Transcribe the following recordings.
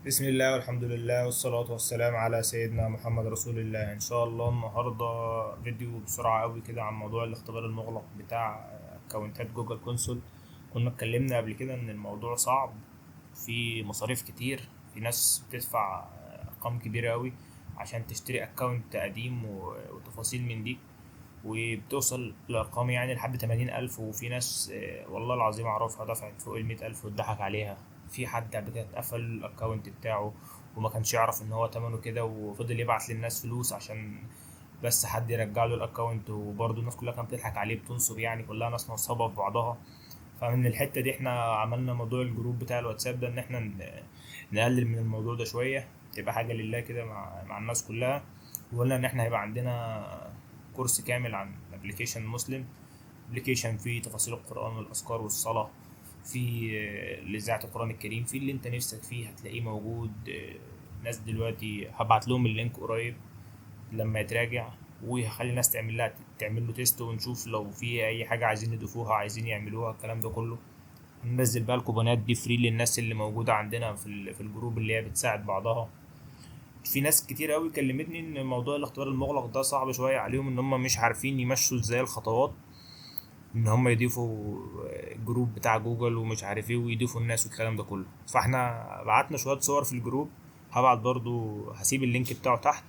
بسم الله والحمد لله والصلاة والسلام على سيدنا محمد رسول الله. إن شاء الله النهاردة فيديو بسرعة قوي كده عن موضوع الاختبار المغلق بتاع أكونتات جوجل كونسول. كنا اتكلمنا قبل كده إن الموضوع صعب، في مصاريف كتير، في ناس بتدفع أرقام كبيرة قوي عشان تشتري أكونت قديم وتفاصيل من دي، وبتوصل لأرقام يعني لحد 80,000. وفي ناس والله العظيم أعرفها دفعت فوق 100,000 واتضحك عليها. في حد قبل كده اتقفل الأكونت بتاعه وما كانش يعرف إن هو تمنه كده، وفضل يبعت للناس فلوس عشان بس حد يرجع له الأكونت، وبرضه الناس كلها كانت بتضحك عليه، بتنصب يعني، كلها ناس نصابة في بعضها. فمن الحتة دي احنا عملنا موضوع الجروب بتاع الواتساب ده، إن احنا نقلل من الموضوع ده شوية، تبقى حاجة لله كده مع الناس كلها. وقلنا إن احنا هيبقى عندنا كورس كامل عن ابلكيشن مسلم، ابلكيشن فيه تفاصيل القرآن والأذكار والصلاة، في لإذاعة القرآن الكريم، في اللي انت نفسك فيه هتلاقيه موجود. ناس دلوقتي هبعت لهم اللينك قريب لما يتراجع، وهخلي الناس تعمل له تيست، ونشوف لو في اي حاجة عايزين يضيفوها عايزين يعملوها الكلام ده كله. هننزل بقى الكوبونات دي فري للناس اللي موجودة عندنا في الجروب اللي هي بتساعد بعضها. في ناس كتير قوي كلمتني ان موضوع الاختبار المغلق ده صعب شوية عليهم، ان هم مش عارفين يمشوا ازاي الخطوات، ان هم يضيفوا الجروب بتاع جوجل ومش عارف ايه، ويضيفوا الناس والكلام ده كله. فاحنا بعتنا شوية صور في الجروب، هبعت برضو، هسيب اللينك بتاعه تحت.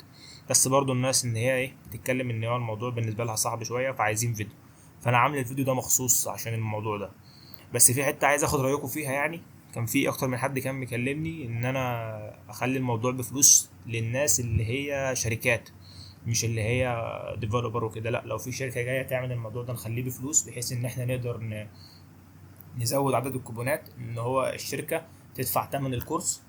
بس برضو الناس ان هي ايه بتتكلم ان هو الموضوع بالنسبة لها صعب شوية، فعايزين فيديو. فانا عامل الفيديو ده مخصوص عشان الموضوع ده. بس في حتة عايز اخد رأيكم فيها يعني. كان في اكتر من حد كان مكلمني ان انا اخلي الموضوع بفلوس للناس اللي هي شركات، مش اللي هي ديفلوبر وكده. لا، لو في شركة جاية تعمل الموضوع ده نخليه بفلوس، بحيث ان احنا نقدر نزود عدد الكوبونات، ان هو الشركة تدفع تمن الكورس،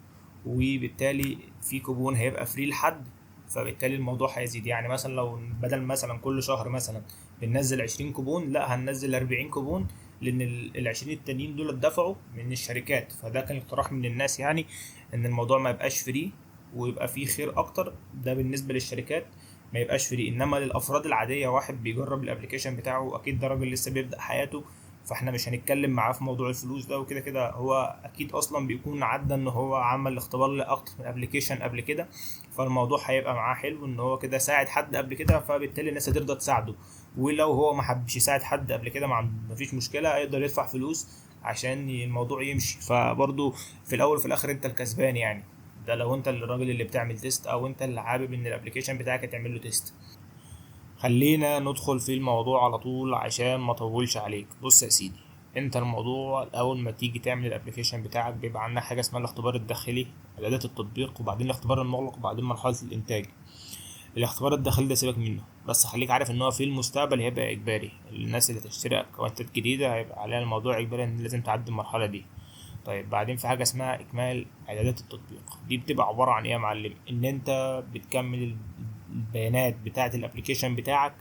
وبالتالي في كوبون هيبقى فري لحد، فبالتالي الموضوع هيزيد. يعني مثلا لو بدل مثلا كل شهر مثلا بننزل 20 كوبون، لا هننزل 40 كوبون، لان ال 20 التانيين دول اتدفعوا من الشركات. فده كان اقتراح من الناس يعني، ان الموضوع ما يبقاش فري ويبقى فيه خير اكتر. ده بالنسبة للشركات ما يبقاش فري، انما للافراد العادية، واحد بيجرب الابليكيشن بتاعه، اكيد ده راجل لسه بيبدأ حياته، فاحنا مش هنتكلم معاه في موضوع الفلوس ده. وكده كده هو اكيد اصلا بيكون عدى ان هو عمل اختبار لاكتر من ابلكيشن قبل كده، فالموضوع هيبقى معاه حلو ان هو كده ساعد حد قبل كده، فبالتالي الناس هترضى تساعده. ولو هو ما حبش يساعد حد قبل كده، ما فيش مشكله، هيقدر يدفع فلوس عشان الموضوع يمشي. فبرضه في الاول وفي الاخر انت الكسبان يعني. ده لو انت الراجل اللي بتعمل تيست، او انت اللي حابب ان الابلكيشن بتاعك يتعمل له تيست. خلينا ندخل في الموضوع على طول عشان ما اطولش عليك. بص يا سيدي، انت الموضوع اول ما تيجي تعمل الابليكيشن بتاعك بيبقى عندك حاجه اسمها الاختبار الداخلي، اعدادات التطبيق، وبعدين الاختبار المغلق، وبعدين مرحله الانتاج. الاختبار الداخلي ده سيبك منه، بس خليك عارف ان هو في المستقبل هيبقى اجباري. الناس اللي تشتري اكونتات جديده هيبقى عليها الموضوع اجباري ان لازم تعدي المرحله دي. طيب بعدين في حاجه اسمها اكمال اعدادات التطبيق. دي بتبقى عباره عن ايه يا معلم؟ ان انت بتكمل البيانات بتاعه الابليكيشن بتاعك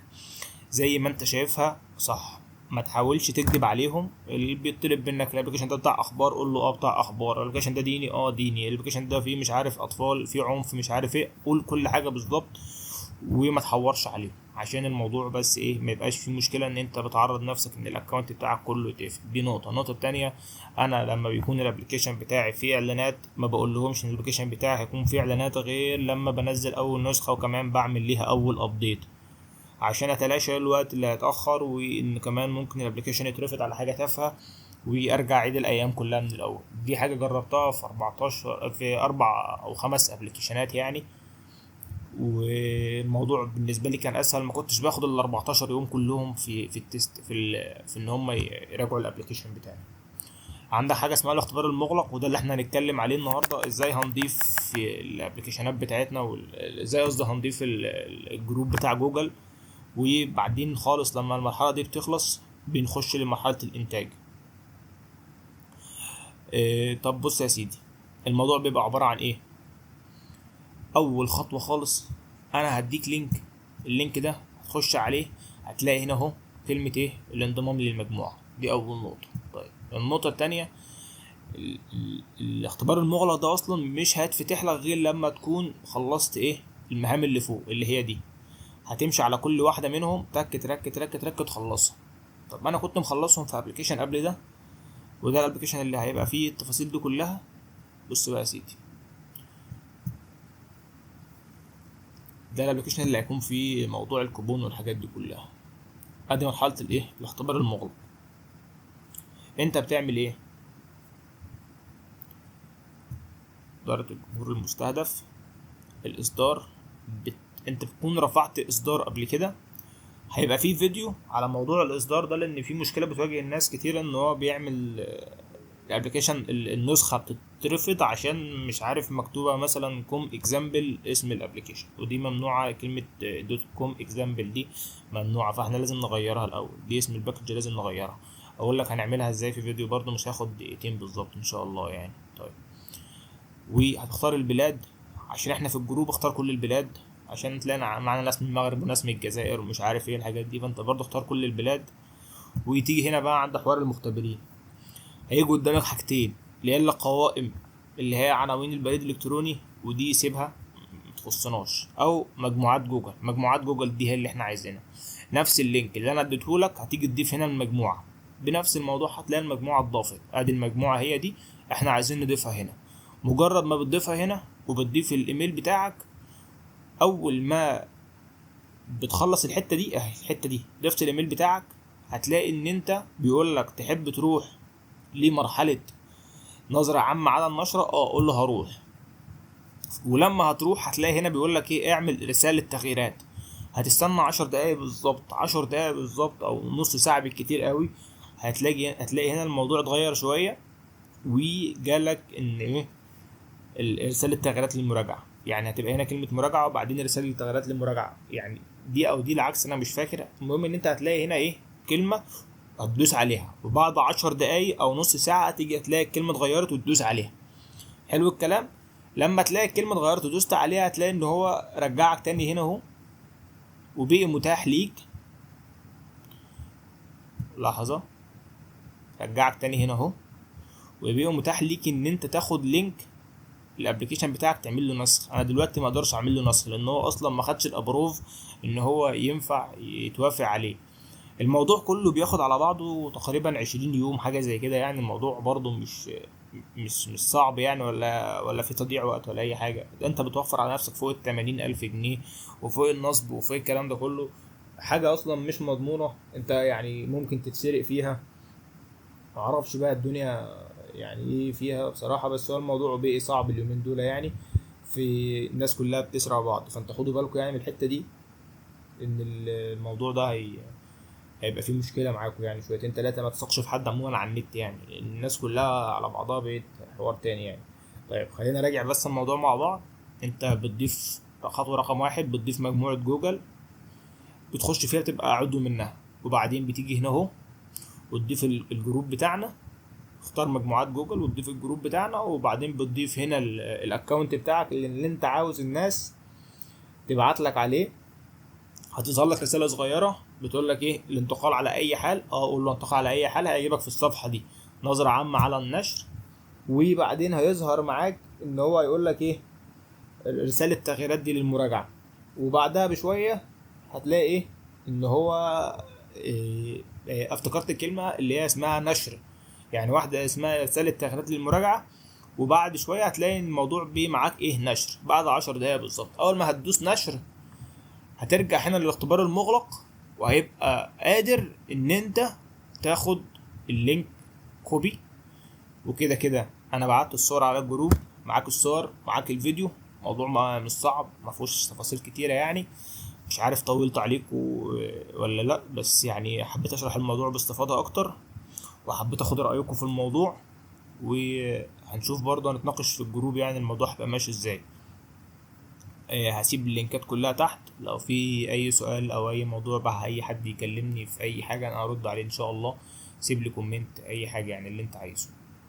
زي ما انت شايفها صح. ما تحاولش تكذب عليهم. اللي بيطلب منك الابلكيشن ده بتاع اخبار، قول له اه بتاع اخبار. الابلكيشن ده ديني، اه ديني. الابلكيشن ده فيه مش عارف اطفال، فيه عنف، مش عارف ايه، قول كل حاجه بالظبط، وما تحورش عليهم عشان الموضوع بس ايه ما يبقاش فيه مشكله ان انت بتعرض نفسك ان الاكونت بتاعك كله يتقفل. دي نقطه. النقطه التانية، انا لما بيكون الابلكيشن بتاعي فيه اعلانات ما بقول لهمش ان الابلكيشن بتاعي هيكون فيه اعلانات غير لما بنزل اول نسخه، وكمان بعمل ليها اول ابديت عشان اتلاشى الوقت اللي هيتاخر، وان كمان ممكن الابلكيشن يترفض على حاجه تافهه وارجع اعيد الايام كلها من الاول. دي حاجه جربتها في 14 في 4 او 5 ابلكيشنات يعني، والموضوع بالنسبه لي كان اسهل. ما كنتش باخد ال 14 يوم كلهم في التست في ان هم يراجعوا الابلكيشن بتاعي. عندك حاجه اسمها الاختبار المغلق، وده اللي احنا هنتكلم عليه النهارده. ازاي هنضيف في الابلكيشنات بتاعتنا، ازاي قصدي هنضيف الجروب بتاع جوجل. وبعدين خالص لما المرحلة دي بتخلص بنخش لمرحلة الإنتاج. طب بص يا سيدي، الموضوع بيبقى عبارة عن إيه؟ أول خطوة خالص، أنا هديك لينك. اللينك ده هتخش عليه، هتلاقي هنا أهو كلمة إيه؟ الانضمام للمجموعة. دي أول نقطة. طيب النقطة التانية، الاختبار المغلق ده أصلا مش هيتفتح لك غير لما تكون خلصت إيه؟ المهام اللي فوق اللي هي دي. هتمشي على كل واحدة منهم تك ترك ترك ترك تخلصها. طب انا كنت مخلصهم في ابلكيشن قبل ده، وده الابلكيشن اللي هيبقى فيه التفاصيل دي كلها. بص بقى يا سيدي، ده الابلكيشن اللي هيكون فيه موضوع الكوبون والحاجات دي كلها. ادي مرحله الايه، الاختبار المغلق. انت بتعمل ايه؟ اداره الجمهور المستهدف، الاصدار انت بتكون رفعت اصدار قبل كده، هيبقى فيه فيديو على موضوع الاصدار ده، لان في مشكله بتواجه الناس كتير ان هو بيعمل الابلكيشن النسخه بتترفض عشان مش عارف مكتوبه مثلا كوم اكزامبل اسم الابلكيشن، ودي ممنوعه. كلمه دوت كوم اكزامبل دي ممنوعه، فاحنا لازم نغيرها الاول. دي اسم الباكج لازم نغيرها. اقول لك هنعملها ازاي في فيديو برضو، مش هياخد دقيقتين بالظبط ان شاء الله يعني. طيب، وهتختار البلاد. عشان احنا في الجروب اختار كل البلاد، عشان تلاقي معانا ناس من المغرب وناس من الجزائر ومش عارف ايه الحاجات دي، فانت برضو اختار كل البلاد. وتيجي هنا بقى عند حوار المختبرين، هيجي قدامك حاجتين، اللي هي القوائم اللي هي عناوين البريد الالكتروني، ودي سيبها متخصناش، او مجموعات جوجل. مجموعات جوجل دي هي اللي احنا عايزينها. نفس اللينك اللي انا اديتهولك هتيجي تضيف هنا المجموعه بنفس الموضوع، هتلاقي المجموعه اتضافت. ادي المجموعه هي دي احنا عايزين نضيفها هنا. مجرد ما بتضيفها هنا وبتضيف الايميل بتاعك، اول ما بتخلص الحته دي اهي، الحته دي ضفت الايميل بتاعك، هتلاقي ان انت بيقول لك تحب تروح لمرحله نظره عامه على النشره. قول له هروح. ولما هتروح هتلاقي هنا بيقول لك ايه، اعمل رساله تغييرات. هتستنى 10 دقايق بالظبط، 10 دقايق بالظبط او نص ساعه بالكتير قوي. هتلاقي هنا الموضوع اتغير شويه، وجالك ان ايه، رساله تغييرات للمراجعه. يعني هتبقى هنا كلمه مراجعه وبعدين رساله تغييرات للمراجعه، يعني دي او دي العكس، انا مش فاكر. المهم ان انت هتلاقي هنا ايه، كلمه هتدوس عليها، وبعد 10 دقايق او نص ساعه تيجي هتلاقي الكلمه اتغيرت وتدوس عليها. حلو الكلام. لما تلاقي الكلمه اتغيرت ودوست عليها، هتلاقي ان هو رجعك تاني هنا اهو، وبقي متاح ليك. لحظه، رجعك تاني هنا اهو، وبقي متاح ليك ان انت تاخد لينك الابلكيشن بتاعك تعمل له نسخ. انا دلوقتي ما اقدرش اعمل له نسخ لان هو اصلا ما خدش الابروف ان هو ينفع يتوافق عليه. الموضوع كله بياخد على بعضه تقريبا 20 يوم حاجه زي كده يعني. الموضوع برضه مش صعب يعني، ولا في تضييع وقت ولا اي حاجه. انت بتوفر على نفسك فوق 80,000 جنيه وفوق النصب وفوق الكلام ده كله. حاجه اصلا مش مضمونه، انت يعني ممكن تتسرق فيها. معرفش بقى الدنيا يعني ايه فيها بصراحه، بس هو الموضوع بقى صعب اليومين دول يعني. في الناس كلها بتسرق بعض، فانت خدوا بالكم يعني من الحته دي، ان الموضوع ده هيبقى فيه مشكله معاكم يعني شويتين ثلاثه. ما تثقش في حد عموما على النت يعني، الناس كلها على بعضها بقت حوار تاني يعني. طيب خلينا نراجع بس الموضوع مع بعض. انت بتضيف خطوه رقم 1، بتضيف مجموعه جوجل، بتخش فيها تبقى عضو منها. وبعدين بتيجي هنا اهو وتضيف الجروب بتاعنا. اختار مجموعات جوجل وتضيف الجروب بتاعنا، وبعدين بتضيف هنا الاكونت بتاعك اللي انت عاوز الناس تبعت لك عليه. هتظهر لك رساله صغيره بتقول لك ايه، الانتقال على اي حال. قول له انتقال على اي حال. هيجيبك في الصفحه دي نظره عامه على النشر، وبعدين هيظهر معاك ان هو يقول لك ايه، رساله التغييرات دي للمراجعه. وبعدها بشويه هتلاقي ايه، ان هو افتكرت الكلمه اللي هي اسمها نشر، يعني واحده اسمها رساله تغييرات للمراجعه. وبعد شويه هتلاقي الموضوع بيه معاك ايه، نشر. بعد 10 دقايق بالظبط اول ما هتدوس نشر، هترجع هنا للاختبار المغلق، وهيبقى قادر ان انت تاخد اللينك كوبي. وكده كده انا بعت الصور على الجروب، معاك الصور معاك الفيديو. موضوع مش صعب، ما فيهوش تفاصيل كتيره يعني. مش عارف طولت عليكم ولا لا، بس يعني حبيت اشرح الموضوع باستفاضه اكتر، وحبيت اخد رايكم في الموضوع. وهنشوف برضه هنتناقش في الجروب يعني الموضوع هيبقى ماشي ازاي. هسيب اللينكات كلها تحت، لو في اي سؤال او اي موضوع بقى اي حد يكلمني في اي حاجه انا هرد عليه ان شاء الله. سيب لي كومنت اي حاجه يعني اللي انت عايزه.